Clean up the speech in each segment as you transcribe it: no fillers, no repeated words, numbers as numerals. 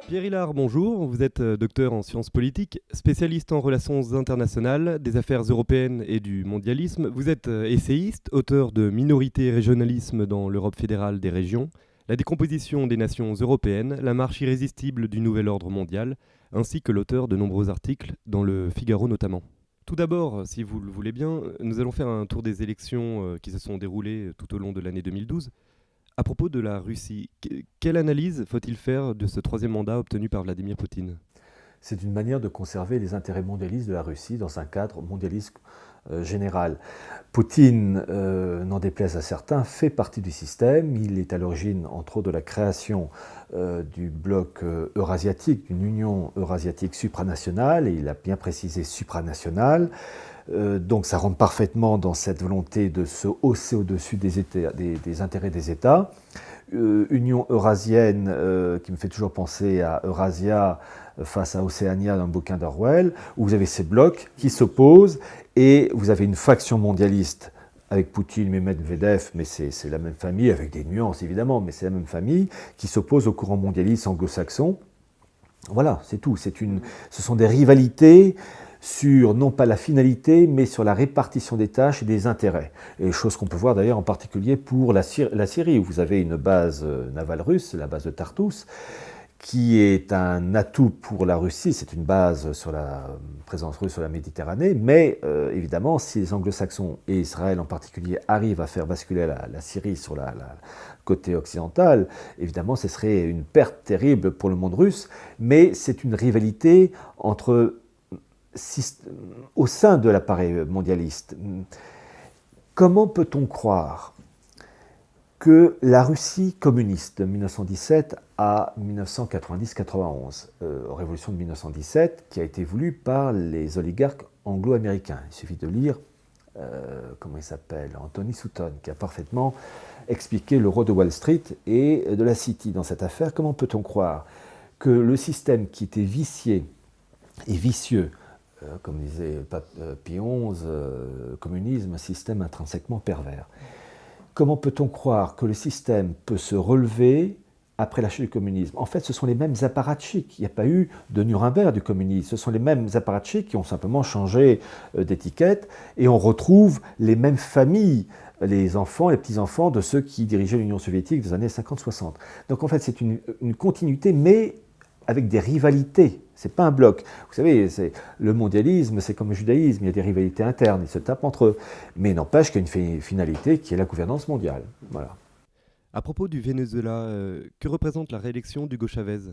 Pierre Hillard, bonjour. Vous êtes docteur en sciences politiques, spécialiste en relations internationales, des affaires européennes et du mondialisme. Vous êtes essayiste, auteur de Minorité et régionalisme dans l'Europe fédérale des régions, la décomposition des nations européennes, la marche irrésistible du nouvel ordre mondial, ainsi que l'auteur de nombreux articles dans le Figaro notamment. Tout d'abord, si vous le voulez bien, nous allons faire un tour des élections qui se sont déroulées tout au long de l'année 2012. À propos de la Russie, quelle analyse faut-il faire de ce troisième mandat obtenu par Vladimir Poutine ? C'est une manière de conserver les intérêts mondialistes de la Russie dans un cadre mondialiste général. Poutine, n'en déplaise à certains, fait partie du système. Il est à l'origine, entre autres, de la création du bloc eurasiatique, d'une union eurasiatique supranationale, et il a bien précisé supranationale. Donc ça rentre parfaitement dans cette volonté de se hausser au-dessus des intérêts des États. Union eurasienne qui me fait toujours penser à Eurasia face à Océania dans le bouquin d'Orwell, où vous avez ces blocs qui s'opposent et vous avez une faction mondialiste avec Poutine et Medvedev, mais c'est la même famille, avec des nuances évidemment, mais c'est la même famille, qui s'oppose au courant mondialiste anglo-saxon. Voilà, c'est tout. Ce sont des rivalités sur non pas la finalité, mais sur la répartition des tâches et des intérêts. Et chose qu'on peut voir d'ailleurs en particulier pour la Syrie, où vous avez une base navale russe, la base de Tartous, qui est un atout pour la Russie. C'est une base sur la présence russe sur la Méditerranée, mais évidemment, si les anglo-saxons et Israël en particulier arrivent à faire basculer la Syrie sur la côté occidental, évidemment, ce serait une perte terrible pour le monde russe, mais c'est une rivalité au sein de l'appareil mondialiste. Comment peut-on croire que la Russie communiste de 1917 à 1990-91, révolution de 1917, qui a été voulue par les oligarques anglo-américains. Il suffit de lire, comment il s'appelle, Anthony Sutton, qui a parfaitement expliqué le rôle de Wall Street et de la City dans cette affaire. Comment peut-on croire que le système qui était vicié et vicieux, comme disait Pie XI, communisme, un système intrinsèquement pervers. Comment peut-on croire que le système peut se relever après la chute du communisme? En fait, ce sont les mêmes apparatchiks. Il n'y a pas eu de Nuremberg du communisme. Ce sont les mêmes apparatchiks qui ont simplement changé d'étiquette et on retrouve les mêmes familles, les enfants, les petits-enfants de ceux qui dirigeaient l'Union soviétique des années 50-60. Donc en fait, c'est une continuité, mais avec des rivalités. C'est pas un bloc. Vous savez, le mondialisme, c'est comme le judaïsme, il y a des rivalités internes, ils se tapent entre eux. Mais n'empêche qu'il y a une finalité qui est la gouvernance mondiale. Voilà. À propos du Venezuela, que représente la réélection d'Hugo Chavez ?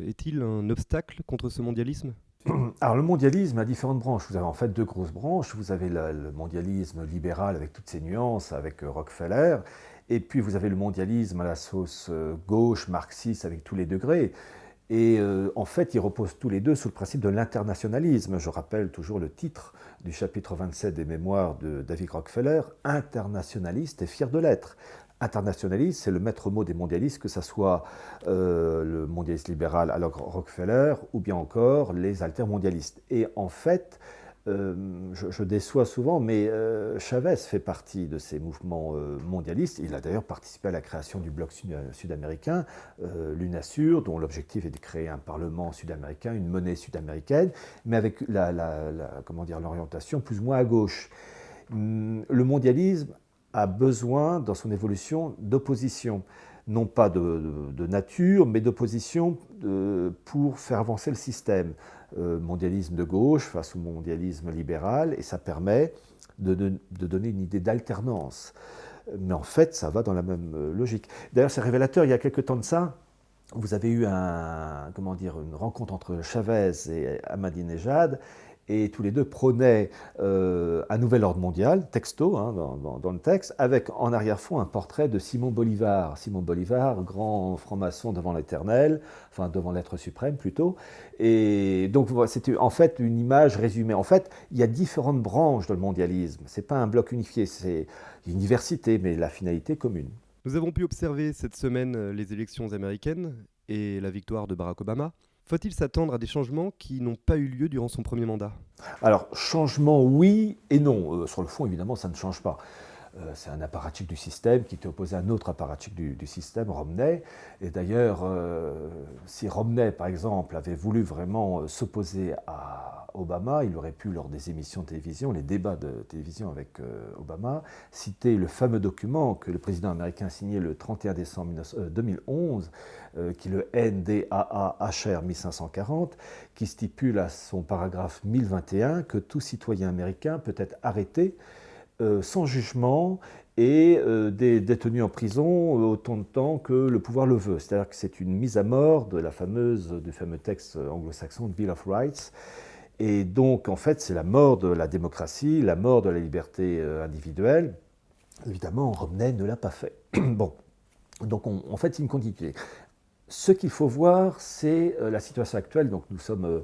Est-il un obstacle contre ce mondialisme ? Alors le mondialisme a différentes branches. Vous avez en fait deux grosses branches. Vous avez le mondialisme libéral avec toutes ses nuances, avec Rockefeller. Et puis vous avez le mondialisme à la sauce gauche, marxiste, avec tous les degrés. Et en fait, ils reposent tous les deux sous le principe de l'internationalisme. Je rappelle toujours le titre du chapitre 27 des mémoires de David Rockefeller, internationaliste et fier de l'être. Internationaliste, c'est le maître mot des mondialistes, que ce soit le mondialiste libéral alors Rockefeller ou bien encore les altermondialistes. Et en fait, je déçois souvent, mais Chavez fait partie de ces mouvements mondialistes. Il a d'ailleurs participé à la création du bloc sud-américain, l'UNASUR, dont l'objectif est de créer un parlement sud-américain, une monnaie sud-américaine, mais avec l'orientation plus ou moins à gauche. Le mondialisme a besoin, dans son évolution, d'opposition. Non pas de nature, mais d'opposition pour faire avancer le système. Mondialisme de gauche face au mondialisme libéral, et ça permet de donner une idée d'alternance. Mais en fait, ça va dans la même logique. D'ailleurs, c'est révélateur, il y a quelque temps de ça, vous avez eu une rencontre entre Chavez et Ahmadinejad, et tous les deux prônaient un nouvel ordre mondial, texto, dans le texte, avec en arrière-fond un portrait de Simon Bolivar. Simon Bolivar, grand franc-maçon devant l'éternel, enfin devant l'être suprême plutôt. Et donc c'était en fait une image résumée. En fait, il y a différentes branches dans le mondialisme. Ce n'est pas un bloc unifié, c'est une diversité, mais la finalité commune. Nous avons pu observer cette semaine les élections américaines et la victoire de Barack Obama. Faut-il s'attendre à des changements qui n'ont pas eu lieu durant son premier mandat ? Alors, changement oui et non. Sur le fond, évidemment, ça ne change pas. C'est un apparatchik du système qui était opposé à un autre apparatchik du système, Romney. Et d'ailleurs, si Romney, par exemple, avait voulu vraiment s'opposer à Obama, il aurait pu, lors des émissions de télévision, les débats de télévision avec Obama, citer le fameux document que le président américain a signé le 31 décembre 2011, qui est le NDAA-HR 1540, qui stipule à son paragraphe 1021 que tout citoyen américain peut être arrêté sans jugement et détenu en prison autant de temps que le pouvoir le veut. C'est-à-dire que c'est une mise à mort du fameux texte anglo-saxon, Bill of Rights. Et donc, en fait, c'est la mort de la démocratie, la mort de la liberté individuelle. Évidemment, Romney ne l'a pas fait. Bon, donc en fait, c'est une continuité. Ce qu'il faut voir, c'est la situation actuelle. Donc, nous sommes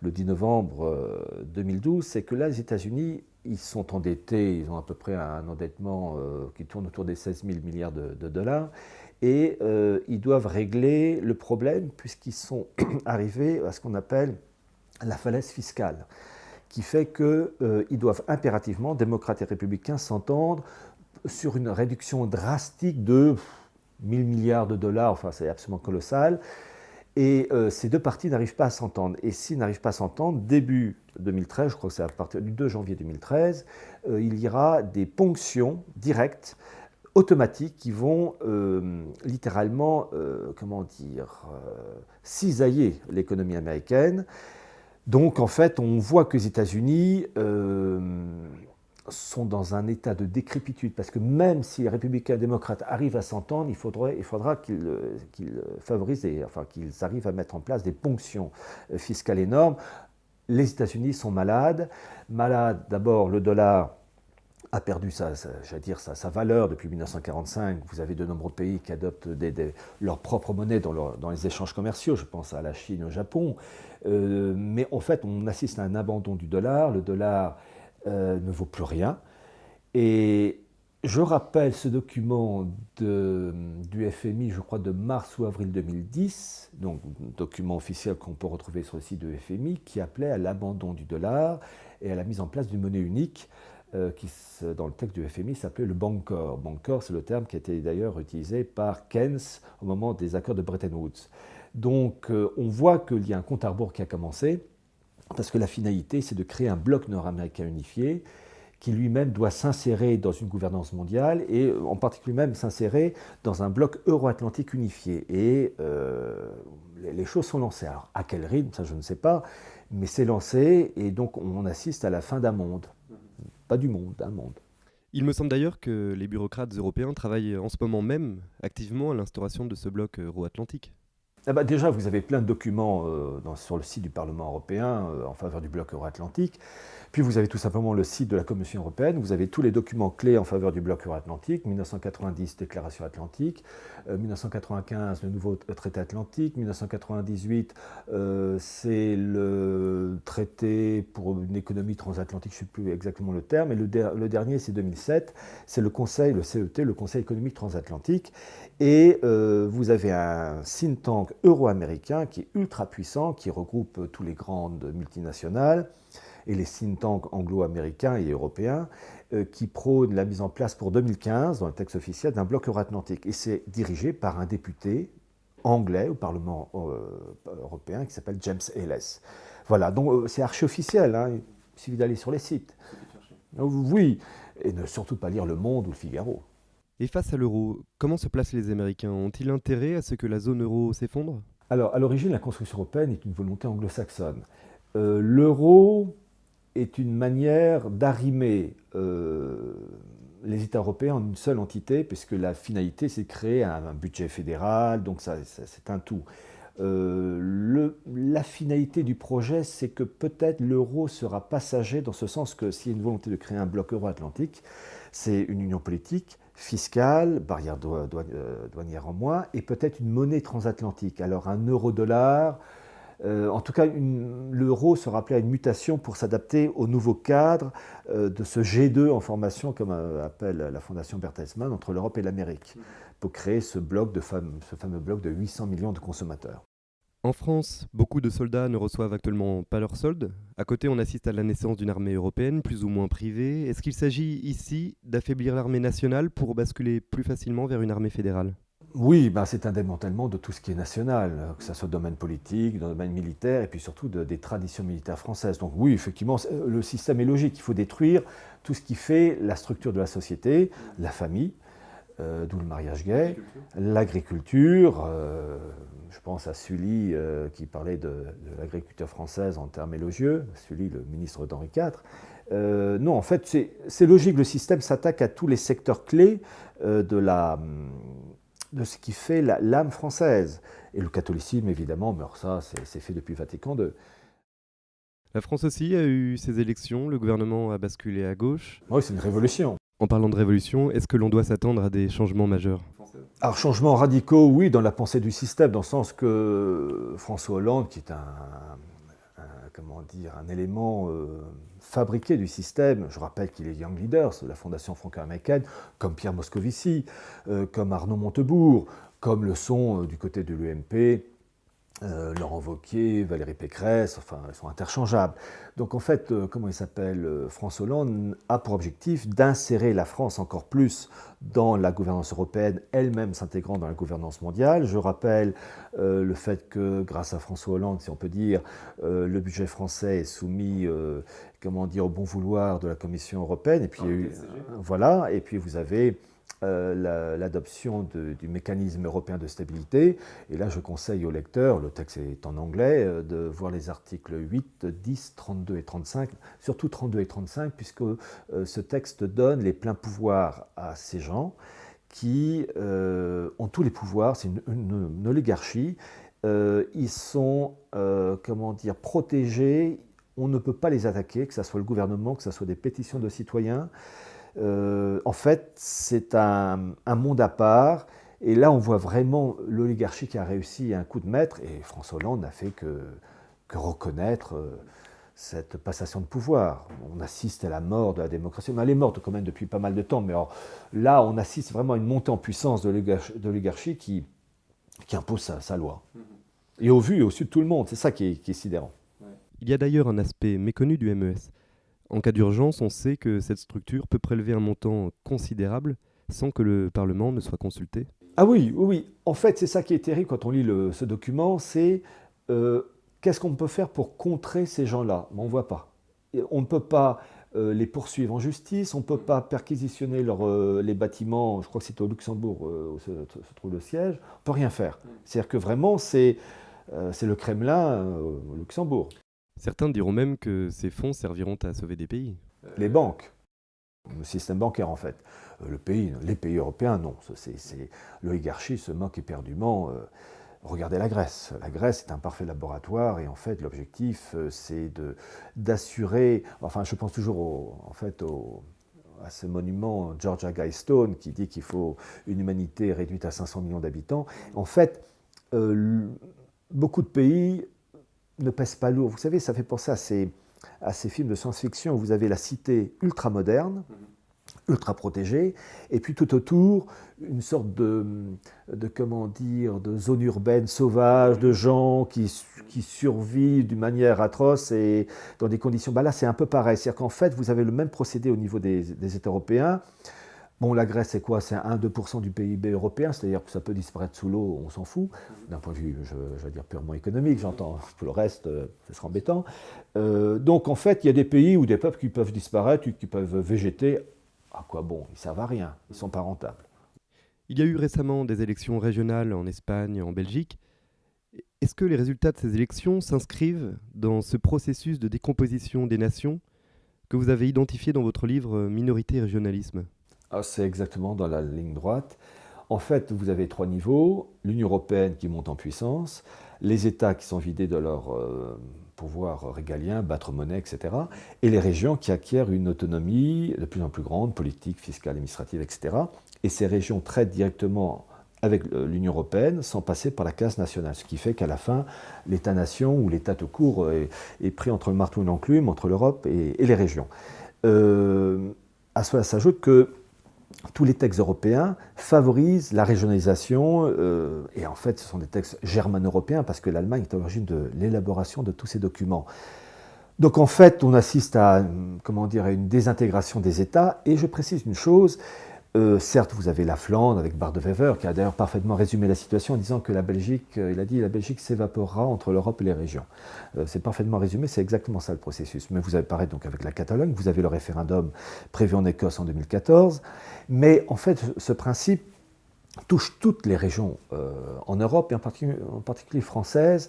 le 10 novembre 2012. C'est que là, les États-Unis, ils sont endettés. Ils ont à peu près un endettement qui tourne autour des 16 000 milliards de dollars. Et ils doivent régler le problème puisqu'ils sont arrivés à ce qu'on appelle la falaise fiscale, qui fait qu'ils doivent impérativement, démocrates et républicains, s'entendre sur une réduction drastique de 1000 milliards de dollars, enfin c'est absolument colossal, et ces deux parties n'arrivent pas à s'entendre. Et s'ils n'arrivent pas à s'entendre, début 2013, je crois que c'est à partir du 2 janvier 2013, il y aura des ponctions directes, automatiques, qui vont littéralement, cisailler l'économie américaine. Donc en fait, on voit que les États-Unis sont dans un état de décrépitude, parce que même si les républicains et démocrates arrivent à s'entendre, il faudra qu'ils favorisent, qu'ils arrivent à mettre en place des ponctions fiscales énormes. Les États-Unis sont malades. Malades, d'abord, le dollar a perdu sa valeur depuis 1945. Vous avez de nombreux pays qui adoptent leur propre monnaie dans les échanges commerciaux. Je pense à la Chine, au Japon. Mais en fait, on assiste à un abandon du dollar. Le dollar ne vaut plus rien. Et je rappelle ce document du FMI, je crois de mars ou avril 2010, donc document officiel qu'on peut retrouver sur le site du FMI, qui appelait à l'abandon du dollar et à la mise en place d'une monnaie unique qui, dans le texte du FMI, s'appelait le Bancor. Bancor, c'est le terme qui a été d'ailleurs utilisé par Keynes au moment des accords de Bretton Woods. Donc on voit qu'il y a un compte à rebours qui a commencé, parce que la finalité, c'est de créer un bloc nord-américain unifié qui lui-même doit s'insérer dans une gouvernance mondiale et en particulier même s'insérer dans un bloc euro-atlantique unifié. Et les choses sont lancées. Alors à quel rythme, ça je ne sais pas, mais c'est lancé et donc on assiste à la fin d'un monde. Pas du monde, d'un monde. Il me semble d'ailleurs que les bureaucrates européens travaillent en ce moment même activement à l'instauration de ce bloc euro-atlantique. Ah bah déjà, vous avez plein de documents sur le site du Parlement européen en faveur du bloc euro-atlantique. Puis vous avez tout simplement le site de la Commission européenne. Vous avez tous les documents clés en faveur du bloc euro-atlantique. 1990, Déclaration atlantique. 1995, le nouveau traité atlantique. 1998, c'est le traité pour une économie transatlantique, je ne sais plus exactement le terme. Et le dernier, c'est 2007. C'est le Conseil, le CET, le Conseil économique transatlantique. Et vous avez un think tank euro-américain qui est ultra puissant, qui regroupe tous les grandes multinationales et les think tanks anglo-américains et européens qui prônent la mise en place pour 2015, dans le texte officiel, d'un bloc euro-atlantique. Et c'est dirigé par un député anglais au Parlement européen qui s'appelle James Ellis. Voilà, donc c'est archi-officiel, hein. Il suffit d'aller sur les sites. Oui, et ne surtout pas lire Le Monde ou Le Figaro. Et face à l'euro, comment se placent les Américains? Ont-ils intérêt à ce que la zone euro s'effondre? Alors, à l'origine, la construction européenne est une volonté anglo-saxonne. L'euro est une manière d'arrimer les États européens en une seule entité, puisque la finalité, c'est de créer un budget fédéral, donc c'est un tout. La finalité du projet, c'est que peut-être l'euro sera passager, dans ce sens que s'il y a une volonté de créer un bloc euro-atlantique, c'est une union politique, fiscale, barrière douanière en moins, et peut-être une monnaie transatlantique. Alors un euro-dollar, en tout cas l'euro sera appelé à une mutation pour s'adapter au nouveau cadre de ce G2 en formation, comme appelle la fondation Bertelsmann, entre l'Europe et l'Amérique, pour créer ce fameux bloc de 800 millions de consommateurs. En France, beaucoup de soldats ne reçoivent actuellement pas leur solde. À côté, on assiste à la naissance d'une armée européenne, plus ou moins privée. Est-ce qu'il s'agit ici d'affaiblir l'armée nationale pour basculer plus facilement vers une armée fédérale? Oui, ben c'est un démantèlement de tout ce qui est national, que ce soit dans le domaine politique, dans le domaine militaire, et puis surtout des traditions militaires françaises. Donc oui, effectivement, le système est logique. Il faut détruire tout ce qui fait la structure de la société, la famille, d'où le mariage gay, l'agriculture. Je pense à Sully qui parlait de l'agriculture française en termes élogieux, Sully, le ministre d'Henri IV. Non, en fait, c'est logique. Le système s'attaque à tous les secteurs clés de ce qui fait l'âme française. Et le catholicisme, évidemment, mais alors ça, c'est fait depuis Vatican II. La France aussi a eu ses élections, le gouvernement a basculé à gauche. Oui, c'est une révolution. En parlant de révolution, est-ce que l'on doit s'attendre à des changements majeurs? Alors, changements radicaux, oui, dans la pensée du système, dans le sens que François Hollande, qui est comment dire, un élément fabriqué du système, je rappelle qu'il est Young Leaders, de la Fondation franco-américaine, comme Pierre Moscovici, comme Arnaud Montebourg, comme le sont du côté de l'UMP, Laurent Wauquiez, Valérie Pécresse, enfin, ils sont interchangeables. Donc en fait, comment il s'appelle, François Hollande a pour objectif d'insérer la France encore plus dans la gouvernance européenne, elle-même s'intégrant dans la gouvernance mondiale. Je rappelle le fait que, grâce à François Hollande, si on peut dire, le budget français est soumis, comment dire, au bon vouloir de la Commission européenne. Et puis, voilà, et puis vous avez l'adoption du mécanisme européen de stabilité. Et là, je conseille aux lecteurs, le texte est en anglais, de voir les articles 8, 10, 32 et 35, surtout 32 et 35, puisque ce texte donne les pleins pouvoirs à ces gens qui ont tous les pouvoirs, c'est une oligarchie. Ils sont, comment dire, protégés, on ne peut pas les attaquer, que ce soit le gouvernement, que ce soit des pétitions de citoyens. En fait, c'est un monde à part. Et là, on voit vraiment l'oligarchie qui a réussi un coup de maître. Et François Hollande n'a fait que reconnaître cette passation de pouvoir. On assiste à la mort de la démocratie. Elle est morte quand même depuis pas mal de temps. Mais alors, là, on assiste vraiment à une montée en puissance de l'oligarchie qui impose sa loi. Et au vu et au su de tout le monde. C'est ça qui est sidérant. Il y a d'ailleurs un aspect méconnu du MES. En cas d'urgence, on sait que cette structure peut prélever un montant considérable sans que le Parlement ne soit consulté. Ah oui, oui, oui. En fait, c'est ça qui est terrible quand on lit ce document, c'est qu'est-ce qu'on peut faire pour contrer ces gens-là? Mais on ne voit pas. Et on ne peut pas les poursuivre en justice, on ne peut pas perquisitionner les bâtiments, je crois que c'est au Luxembourg où se trouve le siège, on ne peut rien faire. C'est-à-dire que vraiment, c'est le Kremlin au Luxembourg. Certains diront même que ces fonds serviront à sauver des pays. Les banques, le système bancaire en fait. Les pays européens, non. L'oligarchie se moque éperdument. Regardez la Grèce. La Grèce est un parfait laboratoire et en fait l'objectif c'est d'assurer, enfin je pense toujours à ce monument Georgia Guystone qui dit qu'il faut une humanité réduite à 500 millions d'habitants. En fait, beaucoup de pays ne pèse pas lourd. Vous savez, ça fait penser à ces films de science-fiction où vous avez la cité ultra moderne, ultra protégée, et puis tout autour, une sorte de comment dire, de zone urbaine sauvage, de gens qui survivent d'une manière atroce et dans des conditions... Là, c'est un peu pareil. C'est-à-dire qu'en fait, vous avez le même procédé au niveau des États européens. Bon, la Grèce, c'est quoi? C'est 1-2% du PIB européen, c'est-à-dire que ça peut disparaître sous l'eau, on s'en fout. D'un point de vue, je vais dire, purement économique, j'entends. Pour le reste, ce sera embêtant. Donc, en fait, il y a des pays ou des peuples qui peuvent disparaître, qui peuvent végéter. À quoi bon? Ils ne servent à rien, ils ne sont pas rentables. Il y a eu récemment des élections régionales en Espagne, en Belgique. Est-ce que les résultats de ces élections s'inscrivent dans ce processus de décomposition des nations que vous avez identifié dans votre livre Minorité et régionalisme? C'est exactement dans la ligne droite. En fait, vous avez 3 niveaux. L'Union européenne qui monte en puissance, les États qui sont vidés de leur pouvoir régalien, battre monnaie, etc. Et les régions qui acquièrent une autonomie de plus en plus grande, politique, fiscale, administrative, etc. Et ces régions traitent directement avec l'Union européenne sans passer par la case nationale. Ce qui fait qu'à la fin, l'État-nation ou l'État tout court est pris entre le marteau et l'enclume, entre l'Europe et les régions. À cela s'ajoute que tous les textes européens favorisent la régionalisation, et en fait ce sont des textes germano-européens parce que l'Allemagne est à l'origine de l'élaboration de tous ces documents. Donc en fait on assiste à, comment dire, à une désintégration des États, et je précise une chose, certes vous avez la Flandre avec Bardewever qui a d'ailleurs parfaitement résumé la situation en disant que la Belgique, il a dit la Belgique s'évaporera entre l'Europe et les régions. C'est parfaitement résumé, c'est exactement ça le processus. Mais vous avez pareil donc avec la Catalogne, vous avez le référendum prévu en Écosse en 2014, mais en fait ce principe touche toutes les régions en Europe, et en particulier françaises,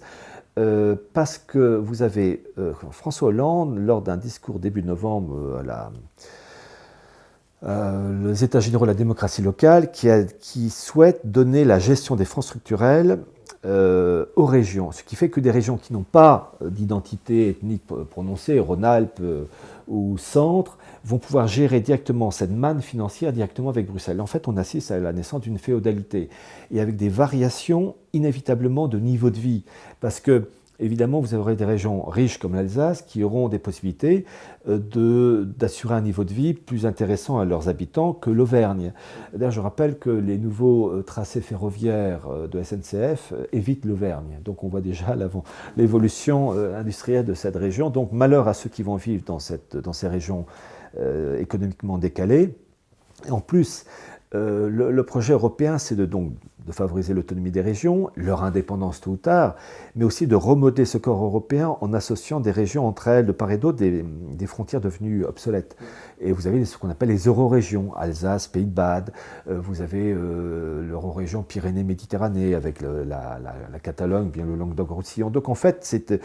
parce que vous avez François Hollande, lors d'un discours début novembre les États généraux de la démocratie locale, qui souhaite donner la gestion des fonds structurels aux régions. Ce qui fait que des régions qui n'ont pas d'identité ethnique prononcée, Rhône-Alpes ou Centre, vont pouvoir gérer directement cette manne financière directement avec Bruxelles. En fait, on assiste à la naissance d'une féodalité, et avec des variations inévitablement de niveau de vie. Parce que évidemment, vous aurez des régions riches comme l'Alsace qui auront des possibilités d'assurer un niveau de vie plus intéressant à leurs habitants que l'Auvergne. D'ailleurs, je rappelle que les nouveaux tracés ferroviaires de SNCF évitent l'Auvergne. Donc on voit déjà l'évolution industrielle de cette région. Donc malheur à ceux qui vont vivre dans ces régions économiquement décalées. Et en plus, le projet européen, c'est de favoriser l'autonomie des régions, leur indépendance tôt ou tard, mais aussi de remodeler ce corps européen en associant des régions entre elles, de part et d'autre, des frontières devenues obsolètes. Et vous avez ce qu'on appelle les eurorégions, Alsace, Pays de Bade, vous avez l'eurorégion Pyrénées-Méditerranée avec la Catalogne, bien le Languedoc-Roussillon. Donc en fait,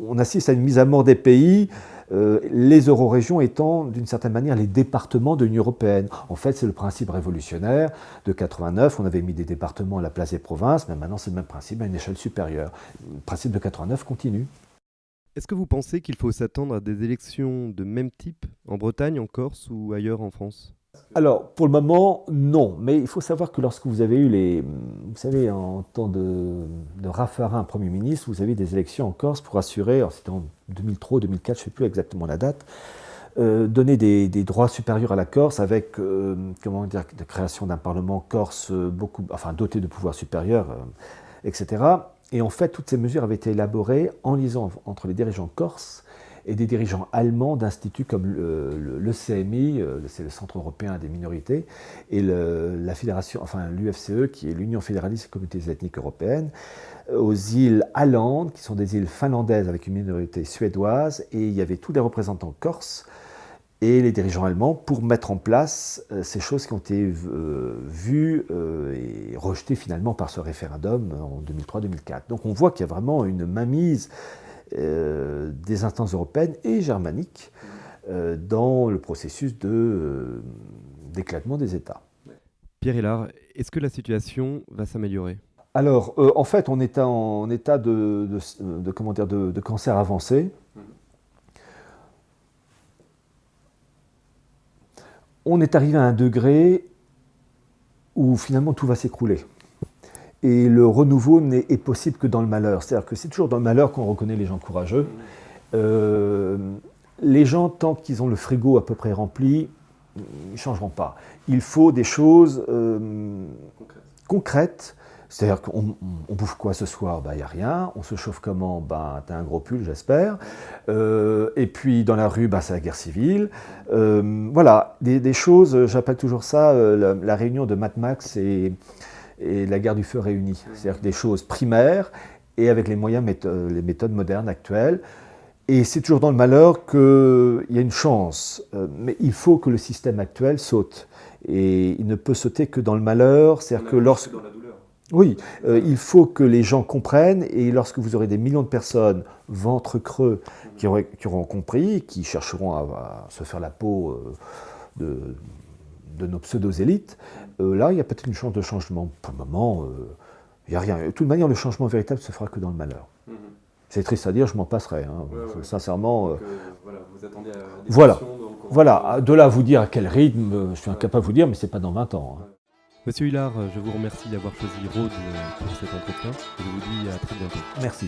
on assiste à une mise à mort des pays, les eurorégions étant d'une certaine manière les départements de l'Union européenne. En fait, c'est le principe révolutionnaire de 89, on avait mis des départements à la place des provinces, mais maintenant c'est le même principe à une échelle supérieure. Le principe de 89 continue. Est-ce que vous pensez qu'il faut s'attendre à des élections de même type en Bretagne, en Corse ou ailleurs en France ? Alors, pour le moment, non. Mais il faut savoir que lorsque vous avez eu vous savez, en temps de Raffarin, Premier ministre, vous avez eu des élections en Corse pour assurer, alors c'était en 2003, 2004, je ne sais plus exactement la date, donner des droits supérieurs à la Corse avec, comment dire, la création d'un parlement corse doté de pouvoirs supérieurs, etc. Et en fait, toutes ces mesures avaient été élaborées en liaison entre les dirigeants corses et des dirigeants allemands d'instituts comme le CMI, c'est le Centre européen des minorités, et la fédération, enfin l'UFCE, qui est l'Union fédéraliste des communautés ethniques européennes, aux îles Åland, qui sont des îles finlandaises avec une minorité suédoise, et il y avait tous les représentants corses et les dirigeants allemands pour mettre en place ces choses qui ont été vues et rejetées finalement par ce référendum en 2003-2004. Donc on voit qu'il y a vraiment une mainmise des instances européennes et germaniques dans le processus d'éclatement des États. Pierre Hélard, est-ce que la situation va s'améliorer ? Alors, en fait, on est en état de cancer avancé. On est arrivé à un degré où finalement tout va s'écrouler. Et le renouveau est possible que dans le malheur. C'est-à-dire que c'est toujours dans le malheur qu'on reconnaît les gens courageux. Les gens, tant qu'ils ont le frigo à peu près rempli, ils ne changeront pas. Il faut des choses concrètes. C'est-à-dire qu'on bouffe quoi ce soir? Il n'y a rien. On se chauffe comment? T'as un gros pull, j'espère. Et puis dans la rue, c'est la guerre civile. Voilà, des choses, j'appelle toujours ça la réunion de Mad Max et la guerre du feu réunie. C'est-à-dire des choses primaires et avec les moyens, les méthodes modernes actuelles. Et c'est toujours dans le malheur qu'il y a une chance. Mais il faut que le système actuel saute. Et il ne peut sauter que dans le malheur. C'est-à-dire que lorsque... Dans la douleur. Oui, il faut que les gens comprennent. Et lorsque vous aurez des millions de personnes, ventre creux, qui auront compris, qui chercheront à se faire la peau de nos pseudo-élites, là, il y a peut-être une chance de changement. Pour le moment, il n'y a rien. De toute manière, le changement véritable ne se fera que dans le malheur. C'est triste à dire, je m'en passerai. Sincèrement. Donc, vous attendez à des voilà. De là à vous dire à quel rythme, je suis incapable de vous dire, mais ce n'est pas dans 20 ans. Monsieur Hélard, je vous remercie d'avoir choisi Rhodes pour cet entretien. Je vous dis à très bientôt. Merci.